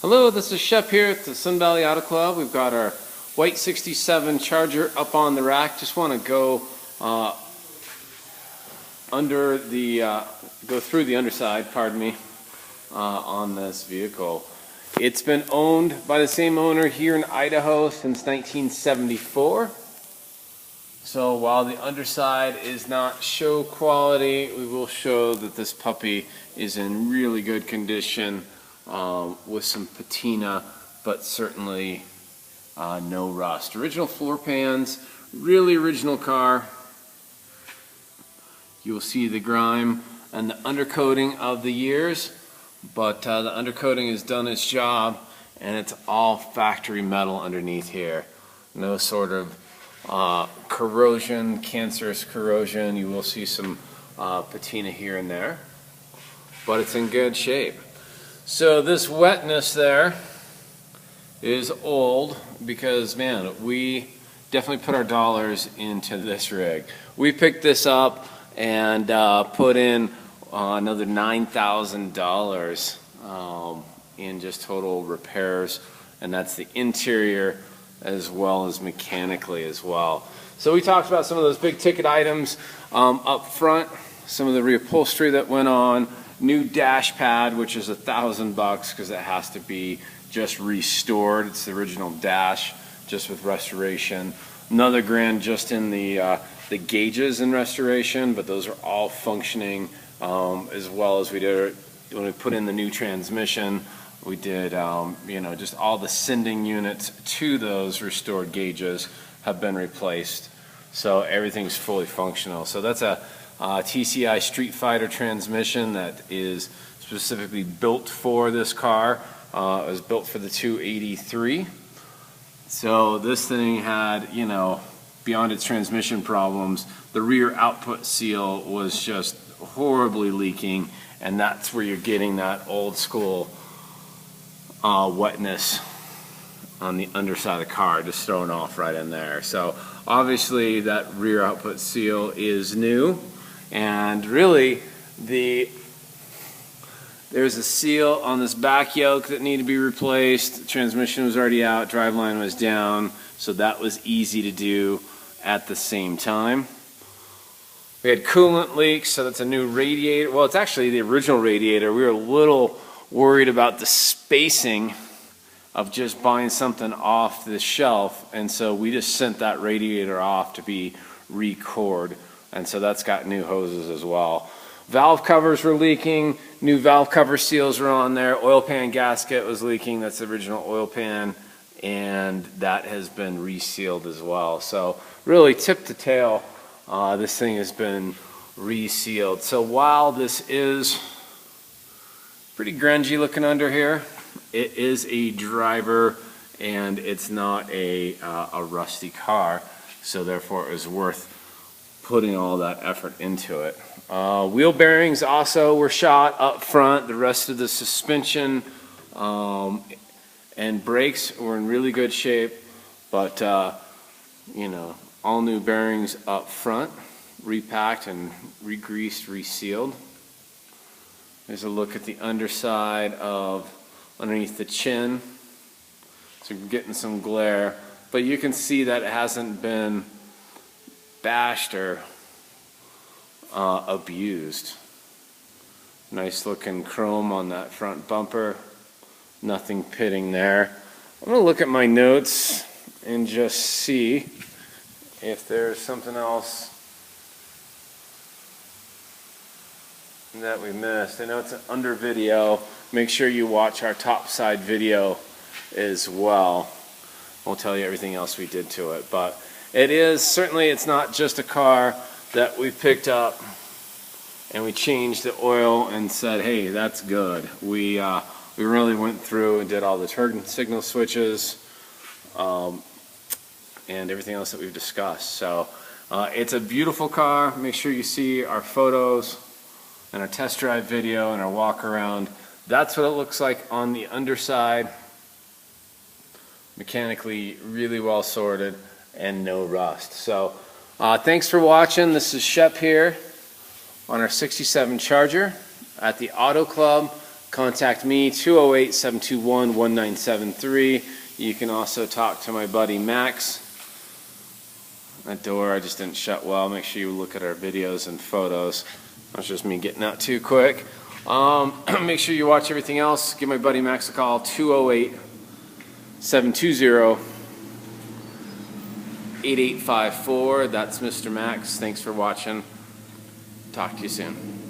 Hello, this is Shep here at the Sun Valley Auto Club. We've got our white 67 Charger up on the rack. Just want to go go through the underside, pardon me, on this vehicle. It's been owned by the same owner here in Idaho since 1974. So while the underside is not show quality, we will show that this puppy is in really good condition with some patina, but certainly no rust. Original floor pans, really original car. You will see the grime and the undercoating of the years, but the undercoating has done its job, and it's all factory metal underneath here. No sort of corrosion, cancerous corrosion. You will see some patina here and there, but it's in good shape. So this wetness there is old because, man, we definitely put our dollars into this rig. We picked this up and put in another $9,000 in just total repairs, and that's the interior as well as mechanically as well. So we talked about some of those big ticket items up front, some of the reupholstery that went on, new dash pad, which is $1,000 because it has to be just restored. It's the original dash, just with restoration. Another grand just in the gauges and restoration, but those are all functioning as well as we did when we put in the new transmission. We did, just all the sending units to those restored gauges have been replaced. So everything's fully functional. So that's a TCI Street Fighter transmission that is specifically built for this car. It was built for the 283. So this thing had, beyond its transmission problems, the rear output seal was just horribly leaking, and that's where you're getting that old school wetness on the underside of the car, just thrown off right in there. So obviously that rear output seal is new, and really there's a seal on this back yoke that needed to be replaced. The transmission was already out, driveline was down, so that was easy to do at the same time. We had coolant leaks, so that's a new radiator. Well, it's actually the original radiator. We were a little worried about the spacing of just buying something off the shelf, and so we just sent that radiator off to be re-cored, and so that's got new hoses as well. Valve covers were leaking, new valve cover seals were on there, oil pan gasket was leaking, that's the original oil pan, and that has been resealed as well. So really tip to tail, this thing has been resealed. So while this is pretty grungy looking under here, it is a driver and it's not a rusty car, so therefore it was worth putting all that effort into it. Wheel bearings also were shot up front. The rest of the suspension and brakes were in really good shape, but all new bearings up front, repacked and re-greased, resealed. There's a look at the underside of underneath the chin. So you're getting some glare, but you can see that it hasn't been bashed or abused. Nice looking chrome on that front bumper. Nothing pitting there. I'm going to look at my notes and just see if there's something else that we missed. I know it's an under video. Make sure you watch our top side video as well. We'll tell you everything else we did to it. But it is, certainly it's not just a car that we picked up and we changed the oil and said, hey, that's good. We really went through and did all the turn signal switches and everything else that we've discussed. So it's a beautiful car. Make sure you see our photos and our test drive video and our walk around. That's what it looks like on the underside. Mechanically really well sorted and no rust. So thanks for watching. This is Shep here on our 67 Charger at the Auto Club. contact me, 208-721-1973. You can also talk to my buddy Max. That door I just didn't shut well. Make sure you look at our videos and photos. That's just me getting out too quick. Make sure you watch everything else. Give my buddy Max a call, 208-720-8854. That's Mr. Max. Thanks for watching. Talk to you soon.